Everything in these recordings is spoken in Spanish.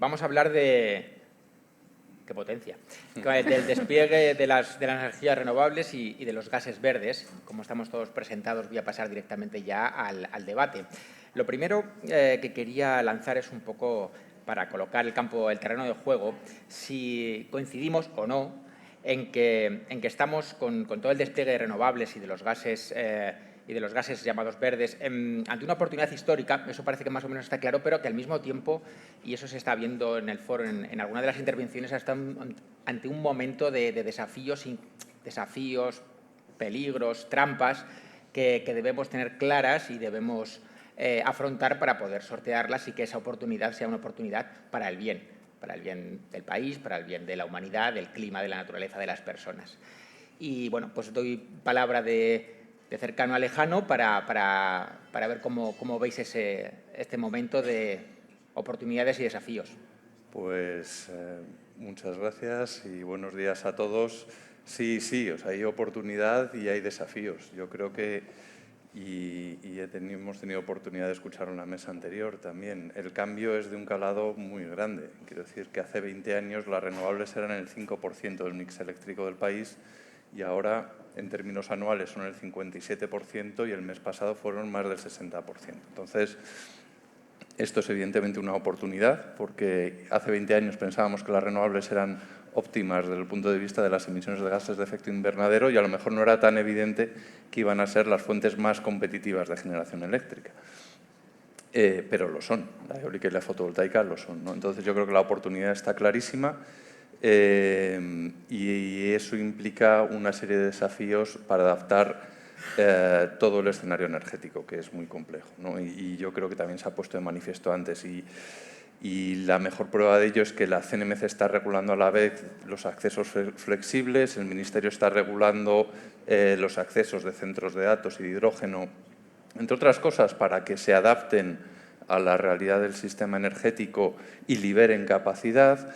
vamos a hablar de... ¡Qué potencia! Del despliegue de las energías renovables y de los gases verdes. Como estamos todos presentados, voy a pasar directamente ya al debate. Lo primero que quería lanzar es un poco para colocar el terreno de juego, si coincidimos o no en que estamos con todo el despliegue de renovables y de los gases llamados verdes ante una oportunidad histórica. Eso parece que más o menos está claro, pero que al mismo tiempo, y eso se está viendo en el foro, en alguna de las intervenciones, están ante un momento de desafíos, peligros, trampas que debemos tener claras y debemos afrontar para poder sortearlas y que esa oportunidad sea una oportunidad para el bien del país, para el bien de la humanidad, del clima, de la naturaleza, de las personas. Y bueno, pues doy palabra de cercano a lejano para ver cómo veis este momento de oportunidades y desafíos. Pues muchas gracias y buenos días a todos. Sí, o sea, hay oportunidad y hay desafíos. Yo creo que, hemos tenido oportunidad de escucharlo en la mesa anterior también, el cambio es de un calado muy grande. Quiero decir que hace 20 años las renovables eran el 5% del mix eléctrico del país y ahora, en términos anuales, son el 57% y el mes pasado fueron más del 60%. Entonces, esto es evidentemente una oportunidad porque hace 20 años pensábamos que las renovables eran óptimas desde el punto de vista de las emisiones de gases de efecto invernadero y a lo mejor no era tan evidente que iban a ser las fuentes más competitivas de generación eléctrica. Pero lo son, la eólica y la fotovoltaica lo son, ¿no? Entonces yo creo que la oportunidad está clarísima y eso implica una serie de desafíos para adaptar todo el escenario energético, que es muy complejo, ¿no? Y yo creo que también se ha puesto de manifiesto antes y la mejor prueba de ello es que la CNMC está regulando a la vez los accesos flexibles, el Ministerio está regulando los accesos de centros de datos y de hidrógeno, entre otras cosas para que se adapten a la realidad del sistema energético y liberen capacidad.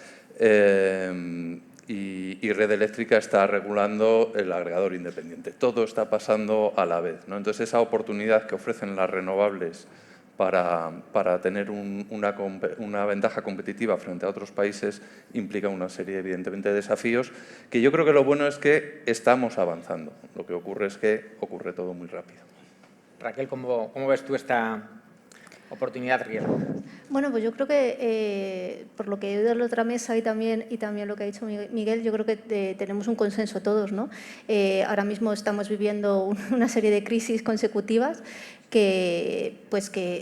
Y Red Eléctrica está regulando el agregador independiente. Todo está pasando a la vez, ¿no? Entonces, esa oportunidad que ofrecen las renovables para tener una ventaja competitiva frente a otros países implica una serie, evidentemente, de desafíos que yo creo que lo bueno es que estamos avanzando. Lo que ocurre es que ocurre todo muy rápido. Raquel, ¿cómo ves tú esta oportunidad-riesgo? Bueno, pues yo creo que por lo que he oído en la otra mesa y también lo que ha dicho Miguel, yo creo que tenemos un consenso todos, ¿no? Ahora mismo estamos viviendo una serie de crisis consecutivas que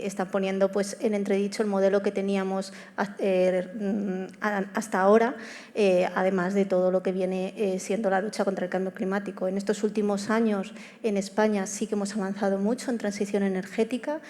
están poniendo en entredicho el modelo que teníamos hasta ahora, además de todo lo que viene siendo la lucha contra el cambio climático. En estos últimos años en España sí que hemos avanzado mucho en transición energética.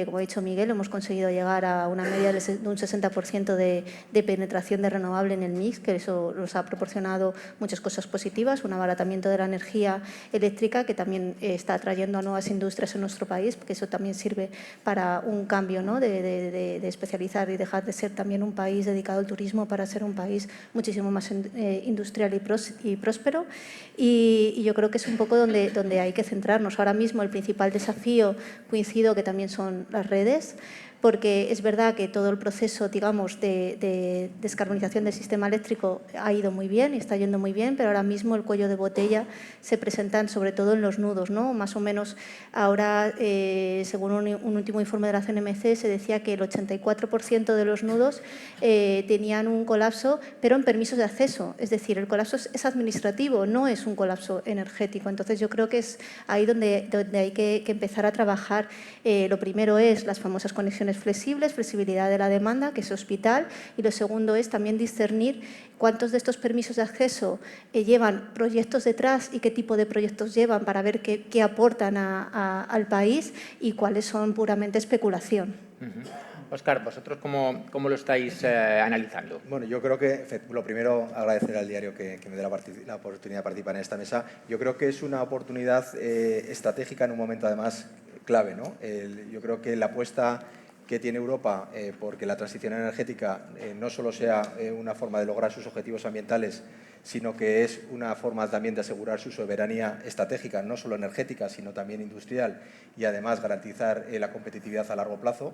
Como ha dicho Miguel, hemos conseguido llegar a una media de un 60% de penetración de renovable en el mix, que eso nos ha proporcionado muchas cosas positivas, un abaratamiento de la energía eléctrica que también está atrayendo a nuevas industrias en nuestro país, que eso también sirve para un cambio, ¿no? de especializar y dejar de ser también un país dedicado al turismo para ser un país muchísimo más industrial y próspero. Y yo creo que es un poco donde hay que centrarnos. Ahora mismo el principal desafío, coincido, que también son las redes, porque es verdad que todo el proceso, digamos, de descarbonización del sistema eléctrico ha ido muy bien y está yendo muy bien, pero ahora mismo el cuello de botella se presentan sobre todo en los nudos, ¿no? Más o menos ahora, según un último informe de la CNMC, se decía que el 84% de los nudos tenían un colapso, pero en permisos de acceso. Es decir, el colapso es administrativo, no es un colapso energético. Entonces, yo creo que es ahí donde hay que empezar a trabajar. Lo primero es las famosas conexiones flexibles, flexibilidad de la demanda, que es hospital, y lo segundo es también discernir cuántos de estos permisos de acceso llevan proyectos detrás y qué tipo de proyectos llevan para ver qué aportan al país y cuáles son puramente especulación. Óscar, ¿vosotros cómo lo estáis analizando? Bueno, yo creo que, lo primero, agradecer al diario que me dé la oportunidad de participar en esta mesa. Yo creo que es una oportunidad estratégica en un momento, además, clave, ¿no? Yo creo que la apuesta que tiene Europa porque la transición energética no solo sea una forma de lograr sus objetivos ambientales, sino que es una forma también de asegurar su soberanía estratégica, no solo energética, sino también industrial, y además garantizar la competitividad a largo plazo,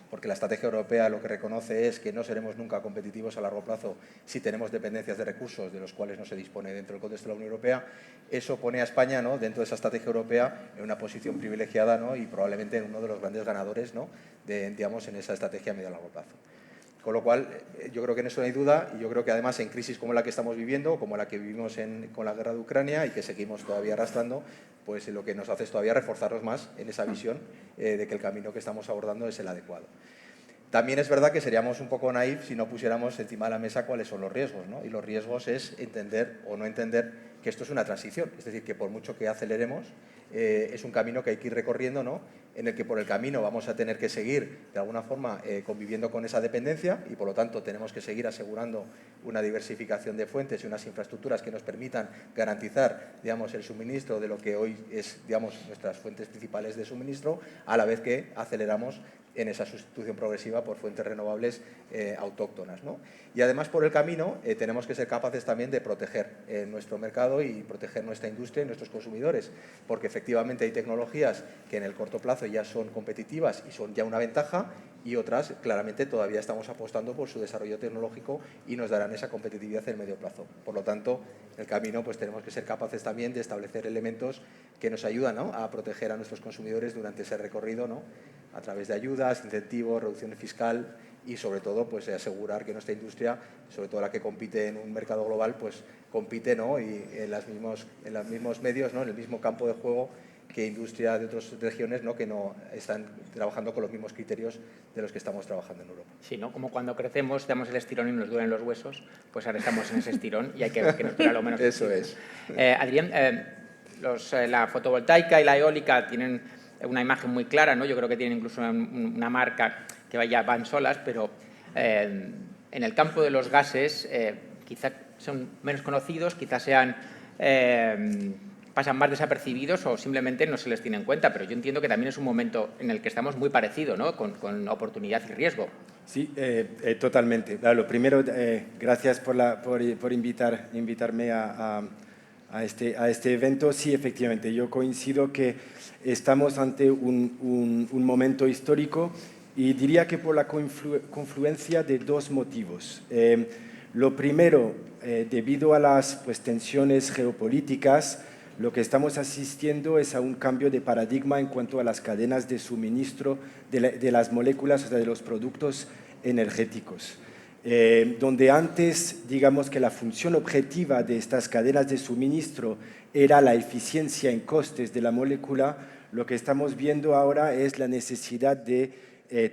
porque la estrategia europea lo que reconoce es que no seremos nunca competitivos a largo plazo si tenemos dependencias de recursos de los cuales no se dispone dentro del contexto de la Unión Europea. Eso pone a España, ¿no?, dentro de esa estrategia europea en una posición privilegiada, ¿no?, y probablemente en uno de los grandes ganadores, ¿no?, digamos, en esa estrategia a medio y largo plazo. Con lo cual, yo creo que en eso no hay duda, y yo creo que además en crisis como la que estamos viviendo, como la que vivimos con la guerra de Ucrania y que seguimos todavía arrastrando, pues lo que nos hace es todavía reforzarnos más en esa visión de que el camino que estamos abordando es el adecuado. También es verdad que seríamos un poco naif si no pusiéramos encima de la mesa cuáles son los riesgos, ¿no? Y los riesgos es entender o no entender que esto es una transición, es decir, que por mucho que aceleremos, es un camino que hay que ir recorriendo, ¿no?, en el que por el camino vamos a tener que seguir de alguna forma conviviendo con esa dependencia y por lo tanto tenemos que seguir asegurando una diversificación de fuentes y unas infraestructuras que nos permitan garantizar, digamos, el suministro de lo que hoy es, digamos, nuestras fuentes principales de suministro, a la vez que aceleramos en esa sustitución progresiva por fuentes renovables autóctonas, ¿no? Y además por el camino tenemos que ser capaces también de proteger nuestro mercado y proteger nuestra industria y nuestros consumidores, porque efectivamente hay tecnologías que en el corto plazo ya son competitivas y son ya una ventaja, y otras claramente todavía estamos apostando por su desarrollo tecnológico y nos darán esa competitividad en el medio plazo. Por lo tanto, en el camino pues tenemos que ser capaces también de establecer elementos que nos ayudan, ¿no?, a proteger a nuestros consumidores durante ese recorrido, ¿no?, a través de ayudas, incentivos, reducción fiscal y sobre todo pues asegurar que nuestra industria, sobre todo la que compite en un mercado global, pues compite, ¿no?, y en los mismos medios, ¿no?, en el mismo campo de juego que industria de otras regiones, ¿no?, que no están trabajando con los mismos criterios de los que estamos trabajando en Europa. Sí, ¿no? Como cuando crecemos, damos el estirón y nos duelen los huesos, pues ahora estamos en ese estirón y hay que ver que nos duela lo menos Eso posible. es. Adrián, la fotovoltaica y la eólica tienen una imagen muy clara, ¿no? Yo creo que tienen incluso una marca que van solas, pero en el campo de los gases quizá son menos conocidos, quizás pasan más desapercibidos o simplemente no se les tiene en cuenta, pero yo entiendo que también es un momento en el que estamos muy parecido, ¿no?, con oportunidad y riesgo. Sí, totalmente. Lo primero, gracias por invitarme a este evento. Sí, efectivamente, yo coincido que estamos ante un momento histórico y diría que por la confluencia de dos motivos. Lo primero, debido a las tensiones geopolíticas, lo que estamos asistiendo es a un cambio de paradigma en cuanto a las cadenas de suministro de las moléculas, o sea, de los productos energéticos. Donde antes, digamos que la función objetiva de estas cadenas de suministro era la eficiencia en costes de la molécula, lo que estamos viendo ahora es la necesidad de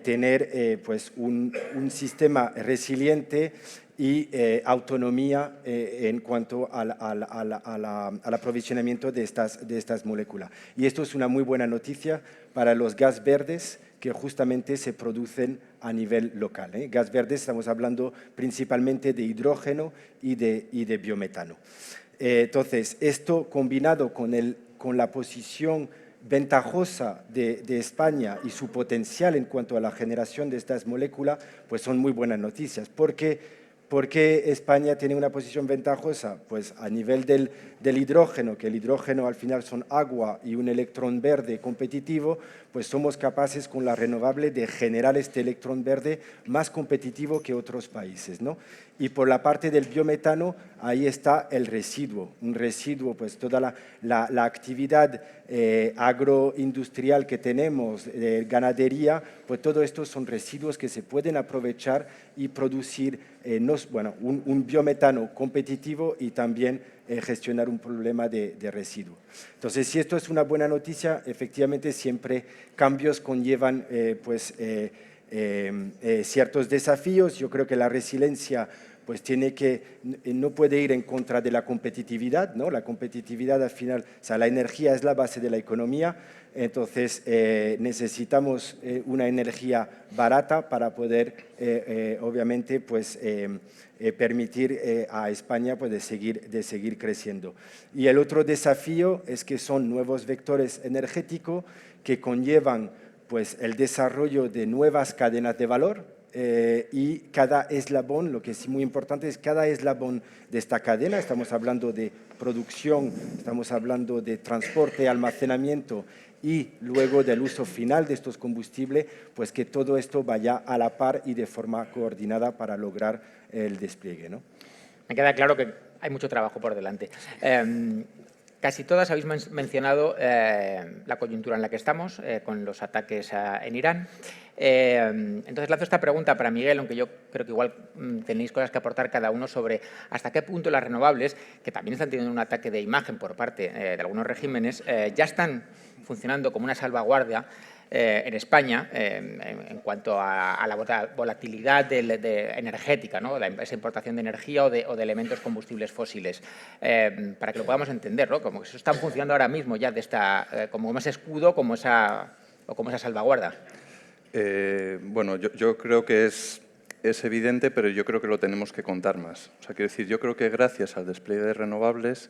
tener un sistema resiliente y autonomía en cuanto al aprovisionamiento de estas moléculas. Y esto es una muy buena noticia para los gas verdes que justamente se producen a nivel local. Gas verdes, estamos hablando principalmente de hidrógeno y de biometano. Entonces, esto combinado con la posición ventajosa de España y su potencial en cuanto a la generación de estas moléculas, pues son muy buenas noticias. ¿Por qué España tiene una posición ventajosa? Pues a nivel del hidrógeno, que el hidrógeno al final son agua y un electrón verde competitivo, pues somos capaces con la renovable de generar este electrón verde más competitivo que otros países, ¿no? Y por la parte del biometano, ahí está el residuo, un residuo, pues toda la actividad agroindustrial que tenemos, ganadería, pues todo esto son residuos que se pueden aprovechar y producir un biometano competitivo y también gestionar un problema de residuo. Entonces, si esto es una buena noticia, efectivamente siempre cambios conllevan ciertos desafíos. Yo creo que la resiliencia pues no puede ir en contra de la competitividad, ¿no? La competitividad al final, o sea, la energía es la base de la economía, entonces necesitamos una energía barata para poder, obviamente, pues permitir a España pues, de seguir creciendo. Y el otro desafío es que son nuevos vectores energéticos que conllevan pues, el desarrollo de nuevas cadenas de valor, y cada eslabón, lo que es muy importante es cada eslabón de esta cadena, estamos hablando de producción, estamos hablando de transporte, almacenamiento y luego del uso final de estos combustibles, pues que todo esto vaya a la par y de forma coordinada para lograr el despliegue, ¿no? Me queda claro que hay mucho trabajo por delante. Casi todas habéis mencionado la coyuntura en la que estamos, con los ataques en Irán. Entonces lanzo esta pregunta para Miguel, aunque yo creo que igual tenéis cosas que aportar cada uno sobre hasta qué punto las renovables, que también están teniendo un ataque de imagen por parte de algunos regímenes, ya están funcionando como una salvaguardia en España en cuanto a la volatilidad energética, ¿no? Esa importación de energía o de elementos combustibles fósiles, para que lo podamos entender, ¿no? Como que eso están funcionando ahora mismo ya como ese escudo, como esa salvaguarda. Bueno, yo creo que es evidente, pero yo creo que lo tenemos que contar más. O sea, quiero decir, yo creo que gracias al despliegue de renovables,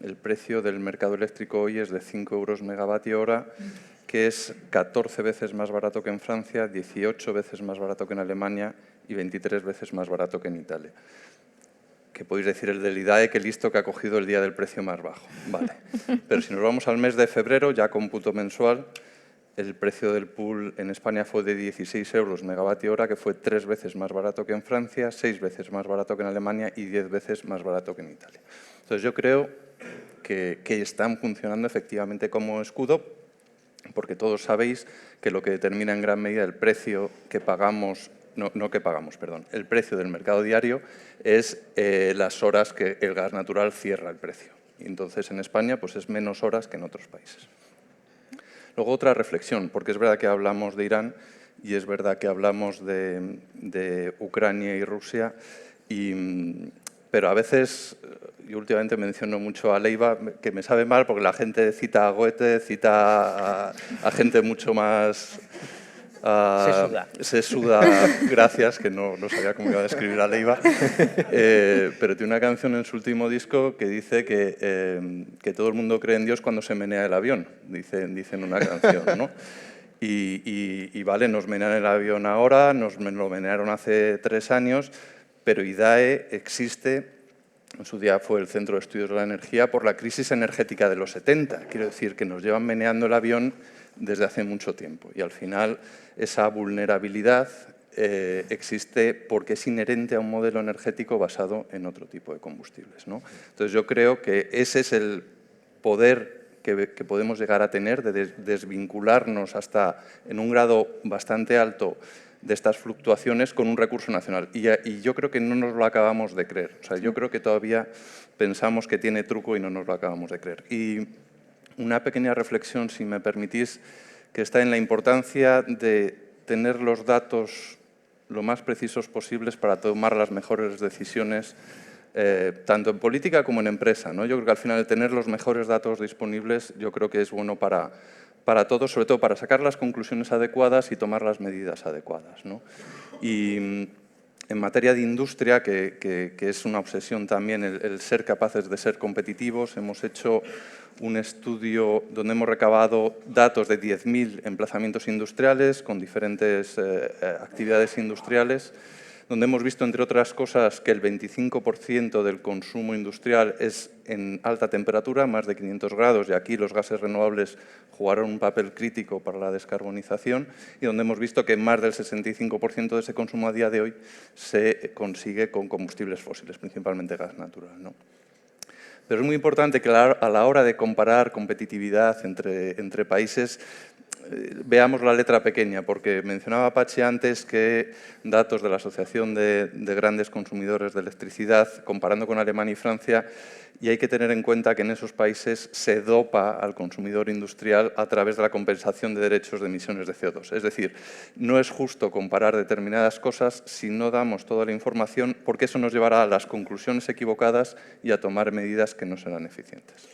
el precio del mercado eléctrico hoy es de 5 euros megavatio hora, que es 14 veces más barato que en Francia, 18 veces más barato que en Alemania y 23 veces más barato que en Italia. Que podéis decir el del IDAE, que listo que ha cogido el día del precio más bajo. Vale. Pero si nos vamos al mes de febrero, ya cómputo mensual, el precio del pool en España fue de 16 euros megavatio hora, que fue 3 veces más barato que en Francia, 6 veces más barato que en Alemania y 10 veces más barato que en Italia. Entonces yo creo que están funcionando efectivamente como escudo, porque todos sabéis que lo que determina en gran medida el precio que pagamos, el precio del mercado diario es las horas que el gas natural cierra el precio. Y entonces en España pues es menos horas que en otros países. Luego otra reflexión, porque es verdad que hablamos de Irán y es verdad que hablamos de Ucrania y Rusia, pero a veces, yo últimamente menciono mucho a Leiva, que me sabe mal porque la gente cita a Goethe, cita a gente mucho más... Sesuda, gracias, que no sabía cómo iba a describir a Leiva, pero tiene una canción en su último disco que dice que todo el mundo cree en Dios cuando se menea el avión, dicen una canción, ¿no? Y vale, nos menean el avión ahora, nos lo menearon hace 3 años, pero IDAE existe, en su día fue el Centro de Estudios de la Energía, por la crisis energética de los 70. Quiero decir que nos llevan meneando el avión desde hace mucho tiempo y al final esa vulnerabilidad existe porque es inherente a un modelo energético basado en otro tipo de combustibles, ¿no? Entonces yo creo que ese es el poder que podemos llegar a tener de desvincularnos hasta en un grado bastante alto de estas fluctuaciones con un recurso nacional. Y yo creo que no nos lo acabamos de creer. O sea, yo creo que todavía pensamos que tiene truco y no nos lo acabamos de creer. Y una pequeña reflexión, si me permitís, que está en la importancia de tener los datos lo más precisos posibles para tomar las mejores decisiones, tanto en política como en empresa, ¿no? Yo creo que al final el tener los mejores datos disponibles yo creo que es bueno para todos, sobre todo para sacar las conclusiones adecuadas y tomar las medidas adecuadas, ¿no? Y en materia de industria, que es una obsesión también el ser capaces de ser competitivos, hemos hecho un estudio donde hemos recabado datos de 10.000 emplazamientos industriales con diferentes actividades industriales, donde hemos visto, entre otras cosas, que el 25% del consumo industrial es en alta temperatura, más de 500 grados, y aquí los gases renovables jugaron un papel crítico para la descarbonización, y donde hemos visto que más del 65% de ese consumo a día de hoy se consigue con combustibles fósiles, principalmente gas natural, ¿no? Pero es muy importante que a la hora de comparar competitividad entre países veamos la letra pequeña, porque mencionaba Pachi antes que datos de la Asociación de Grandes Consumidores de Electricidad, comparando con Alemania y Francia, y hay que tener en cuenta que en esos países se dopa al consumidor industrial a través de la compensación de derechos de emisiones de CO2. Es decir, no es justo comparar determinadas cosas si no damos toda la información, porque eso nos llevará a las conclusiones equivocadas y a tomar medidas que no serán eficientes.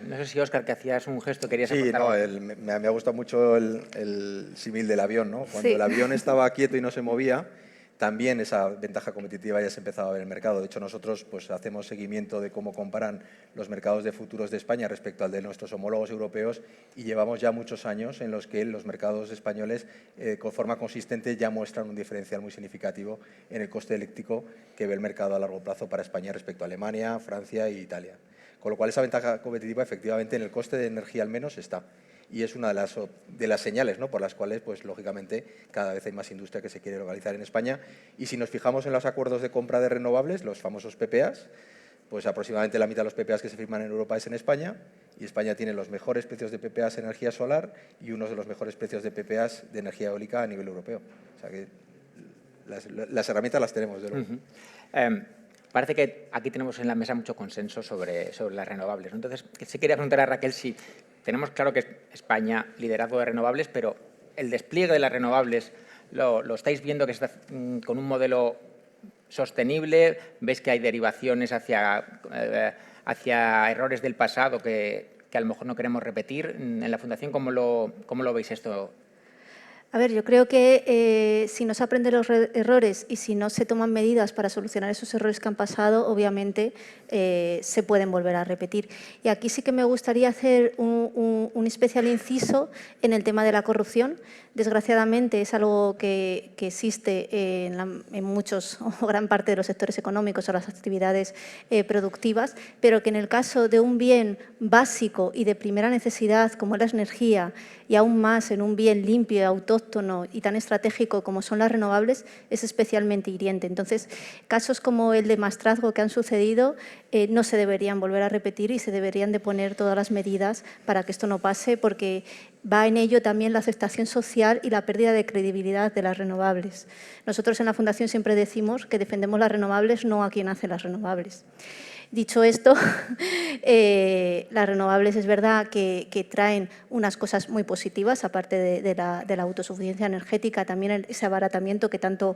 No sé si, Óscar, que hacías un gesto, querías aportar. Sí, no, me ha gustado mucho el símil del avión, ¿no? Cuando el avión estaba quieto y no se movía, también esa ventaja competitiva ya se ha empezado a ver en el mercado. De hecho, nosotros pues, hacemos seguimiento de cómo comparan los mercados de futuros de España respecto al de nuestros homólogos europeos y llevamos ya muchos años en los que los mercados españoles con forma consistente ya muestran un diferencial muy significativo en el coste eléctrico que ve el mercado a largo plazo para España respecto a Alemania, Francia e Italia. Con lo cual, esa ventaja competitiva efectivamente en el coste de energía al menos está. Y es una de las señales, ¿no?, por las cuales, pues, lógicamente, cada vez hay más industria que se quiere localizar en España. Y si nos fijamos en los acuerdos de compra de renovables, los famosos PPAs, pues aproximadamente la mitad de los PPAs que se firman en Europa es en España, y España tiene los mejores precios de PPAs en energía solar y uno de los mejores precios de PPAs de energía eólica a nivel europeo. O sea que las herramientas las tenemos, de luego. Parece que aquí tenemos en la mesa mucho consenso sobre las renovables, ¿no? Entonces, sí quería preguntar a Raquel si tenemos claro que España liderazgo de renovables, pero el despliegue de las renovables lo estáis viendo que está con un modelo sostenible. ¿Veis que hay derivaciones hacia errores del pasado que a lo mejor no queremos repetir? En la Fundación, ¿cómo lo veis esto? A ver, yo creo que si no se aprenden los errores y si no se toman medidas para solucionar esos errores que han pasado, obviamente se pueden volver a repetir. Y aquí sí que me gustaría hacer un especial inciso en el tema de la corrupción. Desgraciadamente es algo que existe en muchos o gran parte de los sectores económicos o las actividades productivas, pero que en el caso de un bien básico y de primera necesidad como es la energía, y aún más en un bien limpio, autóctono y tan estratégico como son las renovables, es especialmente hiriente. Entonces, casos como el de Maestrazgo que han sucedido no se deberían volver a repetir y se deberían de poner todas las medidas para que esto no pase, porque va en ello también la aceptación social y la pérdida de credibilidad de las renovables. Nosotros en la Fundación siempre decimos que defendemos las renovables, no a quien hace las renovables. Dicho esto, las renovables es verdad que traen unas cosas muy positivas, aparte de la autosuficiencia energética, también ese abaratamiento que tanto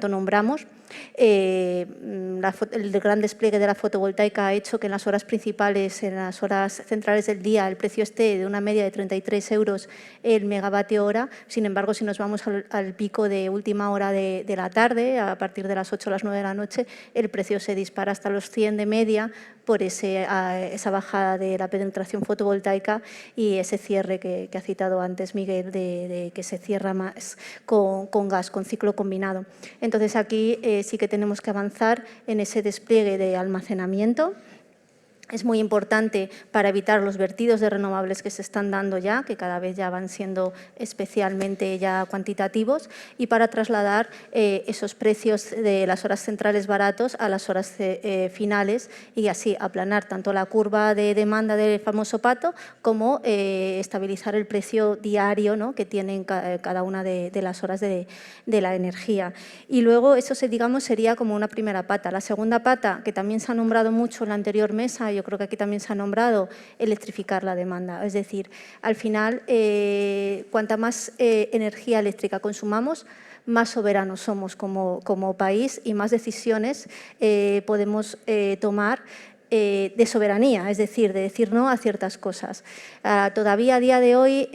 nombramos. El gran despliegue de la fotovoltaica ha hecho que en las horas principales, en las horas centrales del día, el precio esté de una media de 33 euros el megavatio hora. Sin embargo, si nos vamos al pico de última hora de la tarde, a partir de las 8 o las 9 de la noche, el precio se dispara hasta los 100 de media por esa bajada de la penetración fotovoltaica y ese cierre que ha citado antes Miguel, de que se cierra más con gas, con ciclo combinado. Entonces, aquí sí que tenemos que avanzar en ese despliegue de almacenamiento. Es muy importante para evitar los vertidos de renovables que se están dando ya, que cada vez ya van siendo especialmente ya cuantitativos, y para trasladar esos precios de las horas centrales baratos a las horas finales y así aplanar tanto la curva de demanda del famoso pato como estabilizar el precio diario, ¿no?, que tienen cada una de las horas de la energía. Y luego eso, digamos, sería como una primera pata. La segunda pata, que también se ha nombrado mucho en la anterior mesa, yo creo que aquí también se ha nombrado, electrificar la demanda. Es decir, al final, cuanta más energía eléctrica consumamos, más soberanos somos como país y más decisiones podemos tomar de soberanía, es decir, de decir no a ciertas cosas. Todavía a día de hoy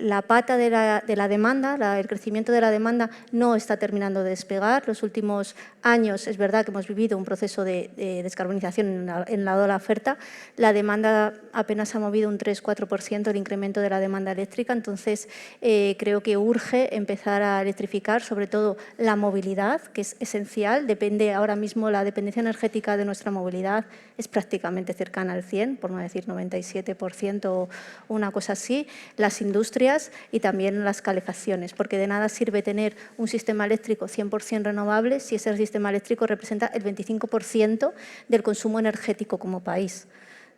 la pata de la demanda, el crecimiento de la demanda no está terminando de despegar. Los últimos años es verdad que hemos vivido un proceso de descarbonización en lado de la oferta. La demanda apenas ha movido un 3-4% el incremento de la demanda eléctrica, entonces creo que urge empezar a electrificar, sobre todo la movilidad, que es esencial. Depende ahora mismo la dependencia energética de nuestra movilidad, es prácticamente cercana al 100, por no decir 97% o una cosa así, las industrias y también las calefacciones, porque de nada sirve tener un sistema eléctrico 100% renovable si ese sistema eléctrico representa el 25% del consumo energético como país.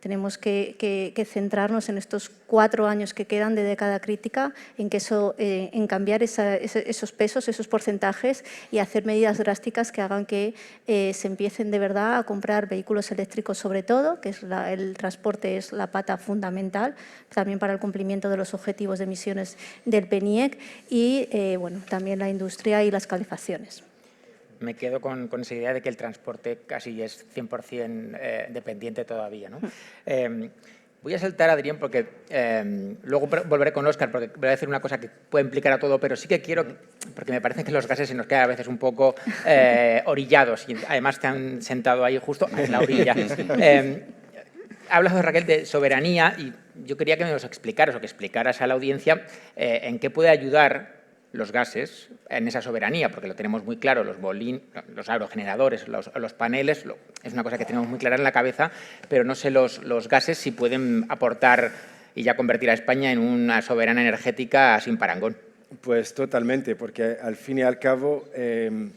Tenemos que centrarnos en estos 4 años que quedan de década crítica, en cambiar esos pesos, esos porcentajes y hacer medidas drásticas que hagan que se empiecen de verdad a comprar vehículos eléctricos, sobre todo, que es el transporte es la pata fundamental, también para el cumplimiento de los objetivos de emisiones del PNIEC y bueno, también la industria y las calefacciones. Me quedo con esa idea de que el transporte casi es 100% dependiente todavía, ¿no? Voy a saltar, Adrián, porque luego volveré con Óscar, porque voy a decir una cosa que puede implicar a todo, pero sí que quiero, porque me parece que los gases se nos quedan a veces un poco orillados y además te han sentado ahí justo en la orilla. Ha hablado Raquel de soberanía y yo quería que me los explicaras o que explicaras a la audiencia en qué puede ayudar los gases en esa soberanía, porque lo tenemos muy claro, los aerogeneradores, los paneles, es una cosa que tenemos muy clara en la cabeza, pero no sé los gases si pueden aportar y ya convertir a España en una soberana energética sin parangón. Pues totalmente, porque al fin y al cabo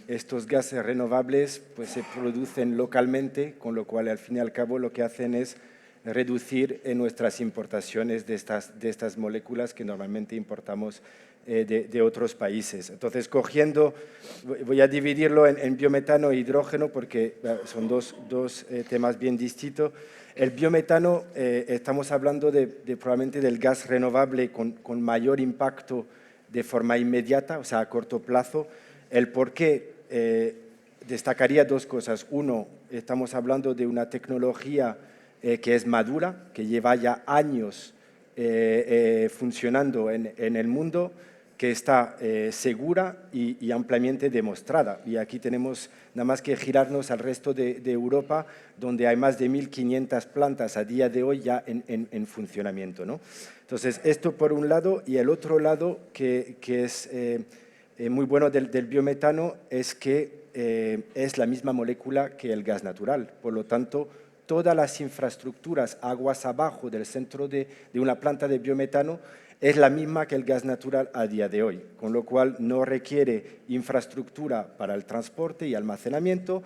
estos gases renovables pues, se producen localmente, con lo cual al fin y al cabo lo que hacen es reducir nuestras importaciones de estas moléculas que normalmente importamos de otros países. Entonces, voy a dividirlo en biometano e hidrógeno porque son dos temas bien distintos. El biometano, estamos hablando probablemente del gas renovable con mayor impacto de forma inmediata, o sea, a corto plazo. El por qué destacaría dos cosas. Uno, estamos hablando de una tecnología que es madura, que lleva ya años funcionando en el mundo, que está segura y ampliamente demostrada. Y aquí tenemos nada más que girarnos al resto de Europa, donde hay más de 1.500 plantas a día de hoy ya en funcionamiento, ¿no? Entonces, esto por un lado, y el otro lado que es muy bueno del biometano es que es la misma molécula que el gas natural. Por lo tanto, todas las infraestructuras aguas abajo del centro de una planta de biometano es la misma que el gas natural a día de hoy, con lo cual no requiere infraestructura para el transporte y almacenamiento,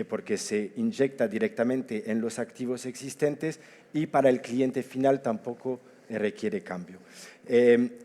porque se inyecta directamente en los activos existentes y para el cliente final tampoco requiere cambio.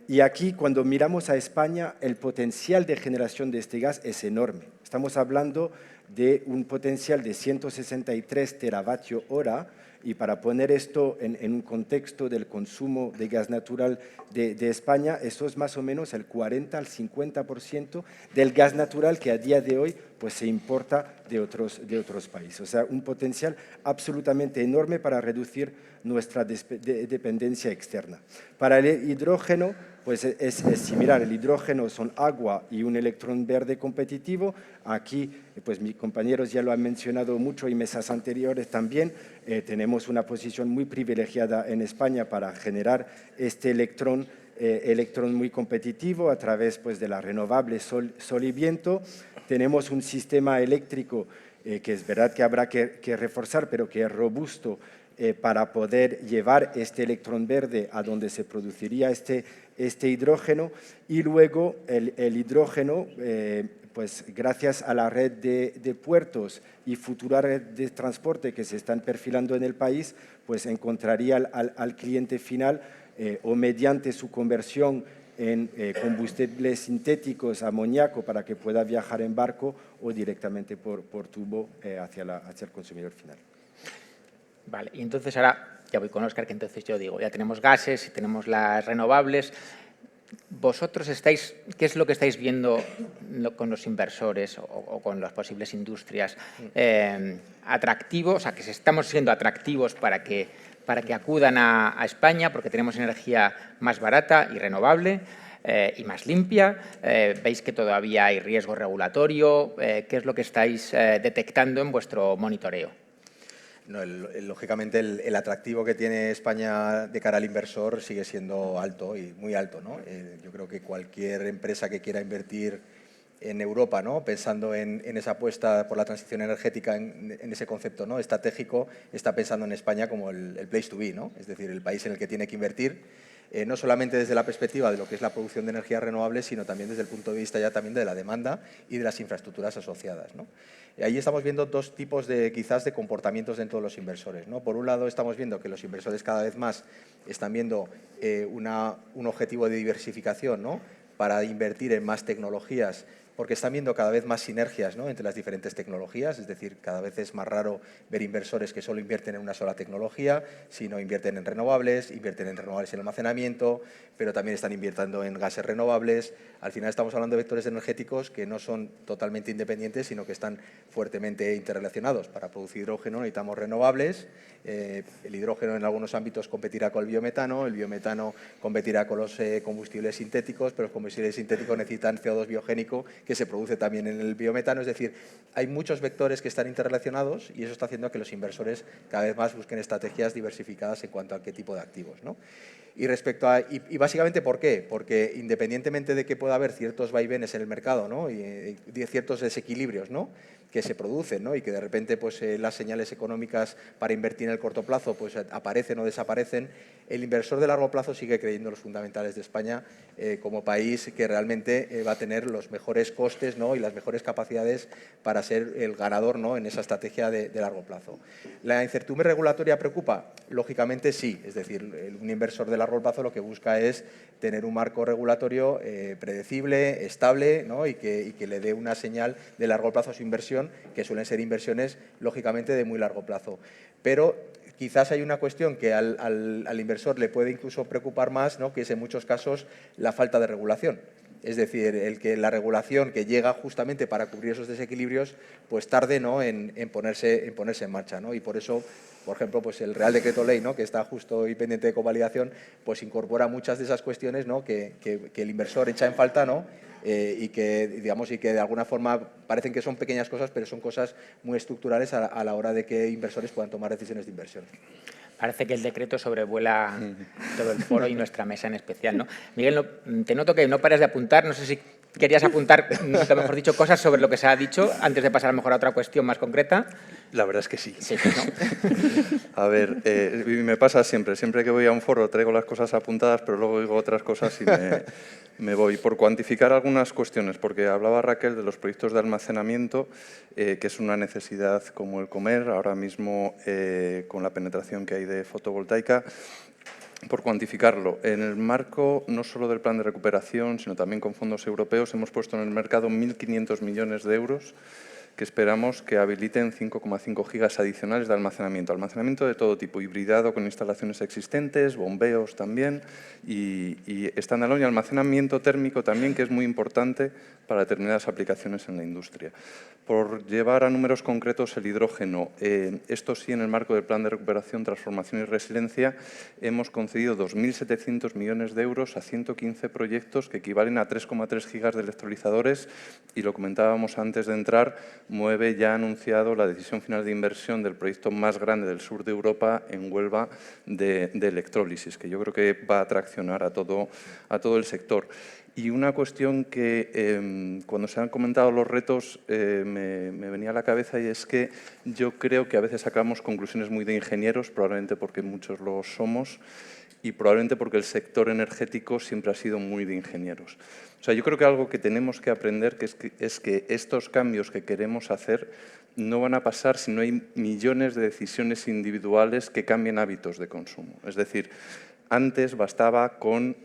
Y aquí, cuando miramos a España, el potencial de generación de este gas es enorme. Estamos hablando de un potencial de 163 teravatios hora, y para poner esto en un contexto del consumo de gas natural de España, eso es más o menos el 40 al 50% del gas natural que a día de hoy pues, se importa de otros países. O sea, un potencial absolutamente enorme para reducir nuestra dependencia externa. Para el hidrógeno, pues es similar. El hidrógeno son agua y un electrón verde competitivo. Aquí, pues mis compañeros ya lo han mencionado mucho y mesas anteriores también. Tenemos una posición muy privilegiada en España para generar este electrón muy competitivo a través pues, de la renovable sol y viento. Tenemos un sistema eléctrico que es verdad que habrá que reforzar, pero que es robusto para poder llevar este electrón verde a donde se produciría este hidrógeno. Y luego el hidrógeno, pues gracias a la red de puertos y futura red de transporte que se están perfilando en el país, pues encontraría al cliente final o mediante su conversión en combustibles sintéticos, amoníaco, para que pueda viajar en barco o directamente por tubo hacia el consumidor final. Vale, y entonces ahora ya voy con Óscar, que entonces yo digo, ya tenemos gases y tenemos las renovables. ¿Vosotros qué es lo que estáis viendo con los inversores o con las posibles industrias atractivos, o sea, que estamos siendo atractivos para que acudan a España porque tenemos energía más barata y renovable y más limpia? ¿Veis que todavía hay riesgo regulatorio? ¿Qué es lo que estáis detectando en vuestro monitoreo? No, lógicamente el atractivo que tiene España de cara al inversor sigue siendo alto y muy alto, ¿no? Yo creo que cualquier empresa que quiera invertir en Europa, ¿no? Pensando en esa apuesta por la transición energética, en ese concepto, ¿no? estratégico, está pensando en España como el place to be, ¿no? Es decir, el país en el que tiene que invertir, no solamente desde la perspectiva de lo que es la producción de energías renovables, sino también desde el punto de vista ya también de la demanda y de las infraestructuras asociadas, ¿no? Ahí estamos viendo dos tipos quizás de comportamientos dentro de los inversores, ¿no? Por un lado, estamos viendo que los inversores cada vez más están viendo un objetivo de diversificación, ¿no? Para invertir en más tecnologías porque están viendo cada vez más sinergias, ¿no?, entre las diferentes tecnologías, es decir, cada vez es más raro ver inversores que solo invierten en una sola tecnología, sino invierten en renovables en almacenamiento, pero también están invirtiendo en gases renovables. Al final estamos hablando de vectores energéticos que no son totalmente independientes, sino que están fuertemente interrelacionados. Para producir hidrógeno necesitamos renovables, el hidrógeno en algunos ámbitos competirá con el biometano competirá con los combustibles sintéticos, pero los combustibles sintéticos necesitan CO2 biogénico que se produce también en el biometano. Es decir, hay muchos vectores que están interrelacionados y eso está haciendo que los inversores cada vez más busquen estrategias diversificadas en cuanto a qué tipo de activos, ¿no? Y básicamente, ¿por qué? Porque independientemente de que pueda haber ciertos vaivenes en el mercado, ¿no?, y ciertos desequilibrios, ¿no?, que se producen, ¿no?, y que de repente pues, las señales económicas para invertir en el corto plazo pues, aparecen o desaparecen, el inversor de largo plazo sigue creyendo en los fundamentales de España como país que realmente va a tener los mejores costes, ¿no?, y las mejores capacidades para ser el ganador, ¿no?, en esa estrategia de largo plazo. ¿La incertidumbre regulatoria preocupa? Lógicamente sí, es decir, un inversor de largo plazo lo que busca es tener un marco regulatorio predecible, estable, ¿no?, y que le dé una señal de largo plazo a su inversión, que suelen ser inversiones, lógicamente, de muy largo plazo. Pero quizás hay una cuestión que al inversor le puede incluso preocupar más, ¿no?, que es en muchos casos la falta de regulación. Es decir, el que la regulación que llega justamente para cubrir esos desequilibrios, pues tarde, ¿no?, en ponerse en marcha, ¿no? Y por eso, por ejemplo, pues el Real Decreto Ley, ¿no?, que está justo y pendiente de convalidación, pues incorpora muchas de esas cuestiones, ¿no?, que el inversor echa en falta, ¿no?, y que de alguna forma parecen que son pequeñas cosas, pero son cosas muy estructurales a la hora de que inversores puedan tomar decisiones de inversión. Parece que el decreto sobrevuela todo el foro y nuestra mesa en especial, ¿no? Miguel, te noto que no paras de apuntar. No sé si querías apuntar, mejor dicho, cosas sobre lo que se ha dicho antes de pasar a lo mejor a otra cuestión más concreta. La verdad es que sí. Sí, ¿no? A ver, me pasa siempre que voy a un foro traigo las cosas apuntadas, pero luego digo otras cosas y me voy. Por cuantificar algunas cuestiones, porque hablaba Raquel de los proyectos de almacenamiento, que es una necesidad como el comer, ahora mismo con la penetración que hay de fotovoltaica. Por cuantificarlo, en el marco no solo del plan de recuperación, sino también con fondos europeos, hemos puesto en el mercado 1.500 millones de euros que esperamos que habiliten 5,5 gigas adicionales de almacenamiento. Almacenamiento de todo tipo, hibridado con instalaciones existentes, bombeos también y standalone y almacenamiento térmico también, que es muy importante para determinadas aplicaciones en la industria. Por llevar a números concretos el hidrógeno, esto sí, en el marco del Plan de Recuperación, Transformación y Resiliencia, hemos concedido 2.700 millones de euros a 115 proyectos que equivalen a 3,3 gigas de electrolizadores y lo comentábamos antes de entrar, Moeve ya ha anunciado la decisión final de inversión del proyecto más grande del sur de Europa en Huelva de electrólisis, que yo creo que va a traccionar a todo el sector. Y una cuestión que cuando se han comentado los retos me venía a la cabeza y es que yo creo que a veces sacamos conclusiones muy de ingenieros, probablemente porque muchos lo somos y probablemente porque el sector energético siempre ha sido muy de ingenieros. O sea, yo creo que algo que tenemos que aprender es que estos cambios que queremos hacer no van a pasar si no hay millones de decisiones individuales que cambien hábitos de consumo. Es decir, antes bastaba con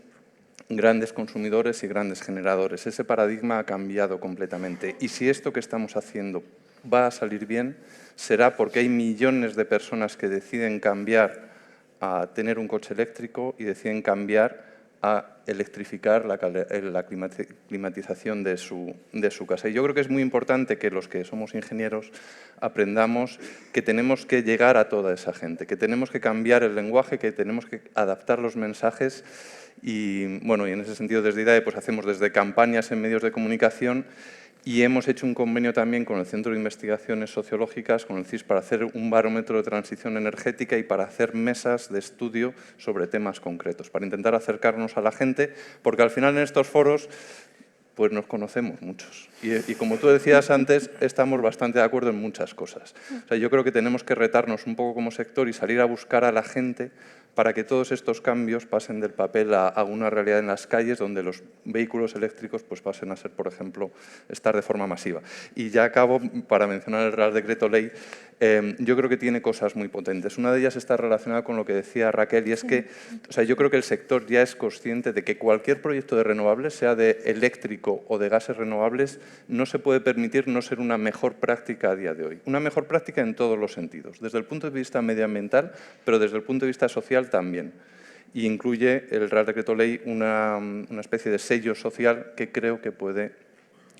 grandes consumidores y grandes generadores. Ese paradigma ha cambiado completamente. Y si esto que estamos haciendo va a salir bien, será porque hay millones de personas que deciden cambiar a tener un coche eléctrico y deciden cambiar a electrificar la climatización de su casa. Y yo creo que es muy importante que los que somos ingenieros aprendamos que tenemos que llegar a toda esa gente, que tenemos que cambiar el lenguaje, que tenemos que adaptar los mensajes y, bueno, y en ese sentido desde IDAE pues hacemos desde campañas en medios de comunicación y hemos hecho un convenio también con el Centro de Investigaciones Sociológicas, con el CIS, para hacer un barómetro de transición energética y para hacer mesas de estudio sobre temas concretos, para intentar acercarnos a la gente, porque al final en estos foros pues nos conocemos muchos. Y como tú decías antes, estamos bastante de acuerdo en muchas cosas. O sea, yo creo que tenemos que retarnos un poco como sector y salir a buscar a la gente para que todos estos cambios pasen del papel a una realidad en las calles donde los vehículos eléctricos pues pasen a ser, por ejemplo, estar de forma masiva. Y ya acabo para mencionar el Real Decreto Ley. yo creo que tiene cosas muy potentes. Una de ellas está relacionada con lo que decía Raquel, y es que yo creo que el sector ya es consciente de que cualquier proyecto de renovables, sea de eléctrico o de gases renovables, no se puede permitir no ser una mejor práctica a día de hoy. Una mejor práctica en todos los sentidos, desde el punto de vista medioambiental, pero desde el punto de vista social también. Y incluye el Real Decreto Ley una especie de sello social que creo que puede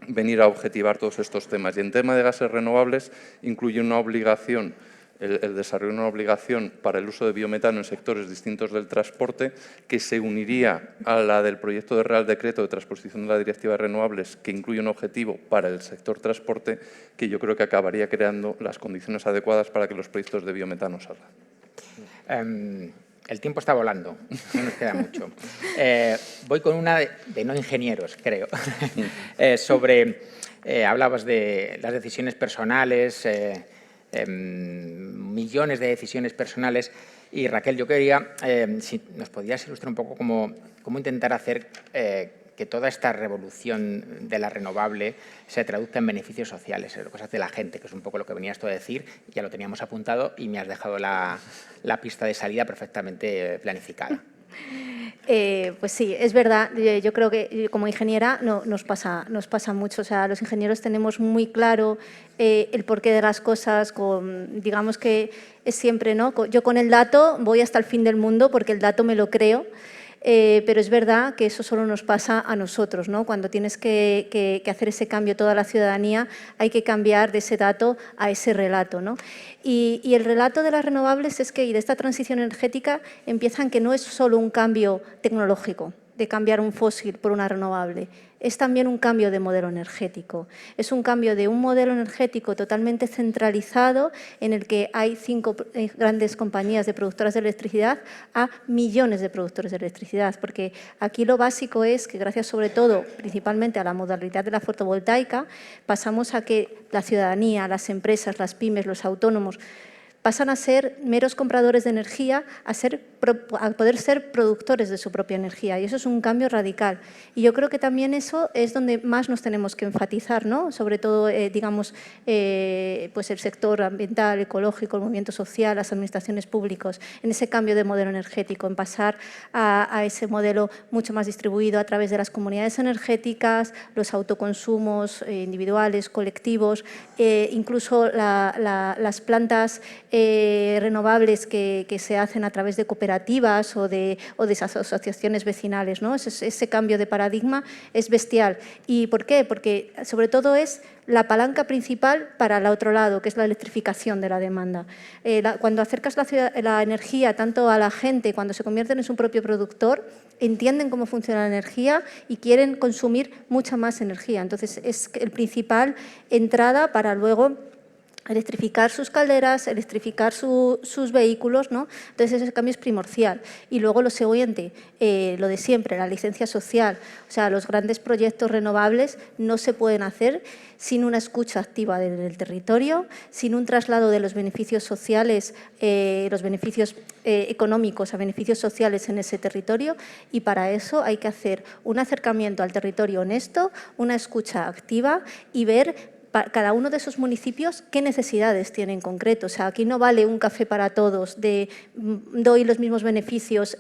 venir a objetivar todos estos temas. Y en tema de gases renovables incluye una obligación, el desarrollo de una obligación para el uso de biometano en sectores distintos del transporte, que se uniría a la del proyecto de Real Decreto de transposición de la Directiva de Renovables, que incluye un objetivo para el sector transporte, que yo creo que acabaría creando las condiciones adecuadas para que los proyectos de biometano salgan. El tiempo está volando, no nos queda mucho. Voy con una de no ingenieros, creo, hablabas de las decisiones personales, millones de decisiones personales, y Raquel, yo quería, si nos podías ilustrar un poco cómo intentar hacer que toda esta revolución de la renovable se traduzca en beneficios sociales, lo que se hace la gente, que es un poco lo que venías tú a decir, ya lo teníamos apuntado y me has dejado la pista de salida perfectamente planificada. Pues sí, es verdad. Yo creo que como ingeniera nos pasa mucho. O sea, los ingenieros tenemos muy claro el porqué de las cosas. Digamos que es siempre, ¿no? Yo con el dato voy hasta el fin del mundo porque el dato me lo creo. Pero es verdad que eso solo nos pasa a nosotros, ¿no? Cuando tienes que hacer ese cambio toda la ciudadanía, hay que cambiar de ese dato a ese relato, ¿no? Y el relato de las renovables y de esta transición energética empieza en que no es solo un cambio tecnológico, de cambiar un fósil por una renovable, es también un cambio de modelo energético. Es un cambio de un modelo energético totalmente centralizado en el que hay 5 grandes compañías de productoras de electricidad a millones de productores de electricidad, porque aquí lo básico es que gracias sobre todo, principalmente a la modalidad de la fotovoltaica, pasamos a que la ciudadanía, las empresas, las pymes, los autónomos, pasan a ser meros compradores de energía a poder ser productores de su propia energía, y eso es un cambio radical. Y yo creo que también eso es donde más nos tenemos que enfatizar, ¿no? Sobre todo, digamos, pues el sector ambiental, ecológico, el movimiento social, las administraciones públicas, en ese cambio de modelo energético, en pasar a ese modelo mucho más distribuido a través de las comunidades energéticas, los autoconsumos individuales, colectivos, incluso las plantas renovables que se hacen a través de cooperativas o de esas asociaciones vecinales, ¿no? Ese cambio de paradigma es bestial. ¿Y por qué? Porque sobre todo es la palanca principal para el otro lado, que es la electrificación de la demanda. Cuando acercas la energía tanto a la gente, cuando se convierten en su propio productor, entienden cómo funciona la energía y quieren consumir mucha más energía. Entonces, es el principal entrada para luego electrificar sus calderas, electrificar sus vehículos, ¿no? Entonces ese cambio es primordial. Y luego lo siguiente, lo de siempre, la licencia social. O sea, los grandes proyectos renovables no se pueden hacer sin una escucha activa del territorio, sin un traslado de los beneficios sociales, los beneficios económicos a beneficios sociales en ese territorio, y para eso hay que hacer un acercamiento al territorio honesto, una escucha activa y ver cada uno de esos municipios qué necesidades tiene en concreto. O sea, aquí no vale un café para todos, doy los mismos beneficios,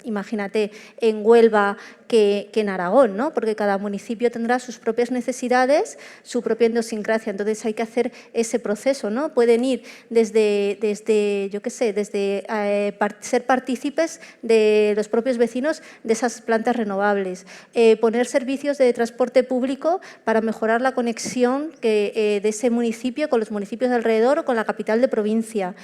imagínate, en Huelva que en Aragón, ¿no? Porque cada municipio tendrá sus propias necesidades, su propia idiosincrasia. Entonces hay que hacer ese proceso, ¿no? Pueden ir desde yo qué sé, desde ser partícipes de los propios vecinos de esas plantas renovables, poner servicios de transporte público para mejorar la conexión de ese municipio con los municipios de alrededor o con la capital de provincia,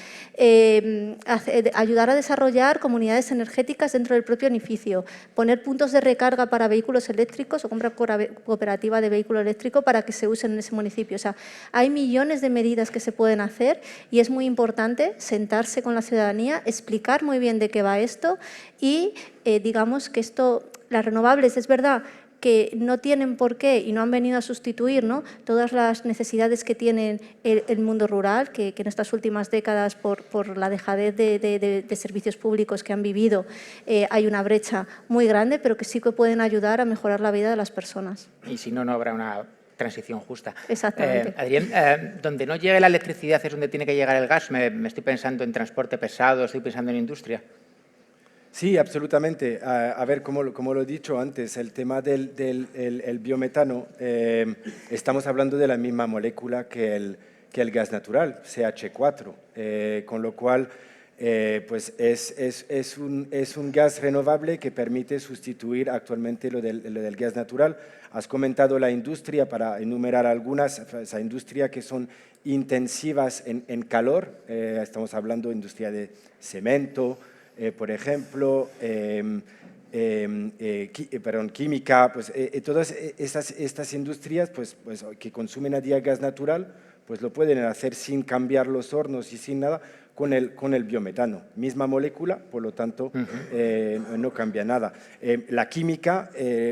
ayudar a desarrollar comunidades energéticas dentro del propio edificio, poner puntos de recarga para vehículos eléctricos o compra cooperativa de vehículo eléctrico para que se usen en ese municipio. O sea, hay millones de medidas que se pueden hacer y es muy importante sentarse con la ciudadanía, explicar muy bien de qué va esto y digamos que las renovables, es verdad que no tienen por qué y no han venido a sustituir, ¿no?, todas las necesidades que tiene el mundo rural, que en estas últimas décadas, por la dejadez de servicios públicos que han vivido, hay una brecha muy grande, pero que sí que pueden ayudar a mejorar la vida de las personas. Y si no, no habrá una transición justa. Exactamente. Adrián, donde no llegue la electricidad es donde tiene que llegar el gas. Me estoy pensando en transporte pesado, estoy pensando en industria. Sí, absolutamente. A ver, como lo he dicho antes, el tema del el biometano, estamos hablando de la misma molécula que el gas natural, CH4, con lo cual pues es un gas renovable que permite sustituir actualmente lo del gas natural. Has comentado la industria, para enumerar algunas, esa industria que son intensivas en calor, estamos hablando de industria de cemento, por ejemplo, química, pues todas estas industrias pues, que consumen a día gas natural, pues lo pueden hacer sin cambiar los hornos y sin nada con el biometano. Misma molécula, por lo tanto, no cambia nada. La química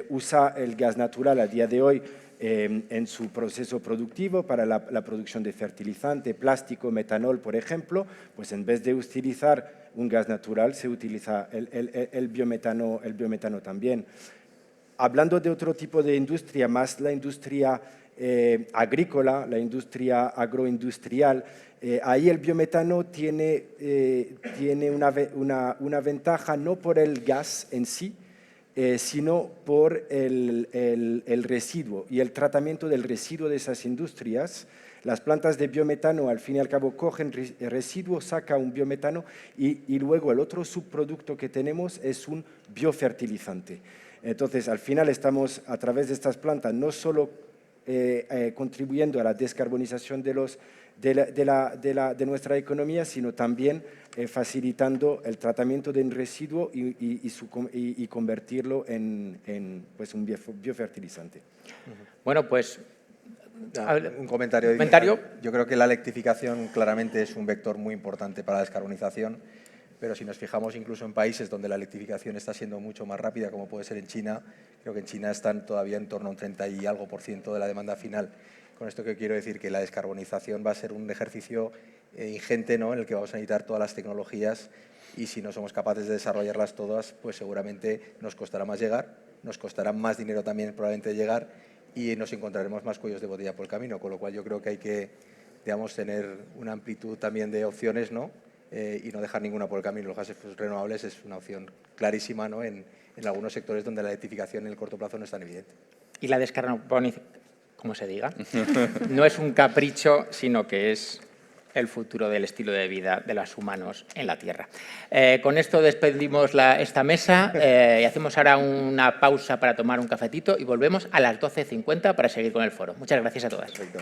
usa el gas natural a día de hoy en su proceso productivo para la producción de fertilizante, plástico, metanol, por ejemplo, pues en vez de utilizar un gas natural se utiliza el biometano también. Hablando de otro tipo de industria, más la industria agrícola, la industria agroindustrial, ahí el biometano tiene una ventaja no por el gas en sí, sino por el residuo y el tratamiento del residuo de esas industrias. Las plantas de biometano, al fin y al cabo, cogen el residuo, saca un biometano y luego el otro subproducto que tenemos es un biofertilizante. Entonces, al final estamos, a través de estas plantas, no solo contribuyendo a la descarbonización de nuestra economía, sino también facilitando el tratamiento del residuo y convertirlo en pues un biofertilizante. Bueno, pues un comentario. ¿Comentario? Yo creo que la electrificación claramente es un vector muy importante para la descarbonización, pero si nos fijamos incluso en países donde la electrificación está siendo mucho más rápida, como puede ser en China, creo que en China están todavía en torno a un 30 y algo % de la demanda final. Con esto que quiero decir que la descarbonización va a ser un ejercicio ingente, ¿no?, en el que vamos a necesitar todas las tecnologías, y si no somos capaces de desarrollarlas todas, pues seguramente nos costará más llegar, nos costará más dinero también probablemente llegar, y nos encontraremos más cuellos de botella por el camino, con lo cual yo creo que hay que, digamos, tener una amplitud también de opciones, ¿no?, y no dejar ninguna por el camino. Los gases renovables es una opción clarísima, ¿no?, en algunos sectores donde la electrificación en el corto plazo no es tan evidente. Y la descarbonización, como se diga, no es un capricho, sino que es el futuro del estilo de vida de los humanos en la Tierra. Con esto despedimos esta mesa y hacemos ahora una pausa para tomar un cafetito y volvemos a las 12:50 para seguir con el foro. Muchas gracias a todas. Perfecto.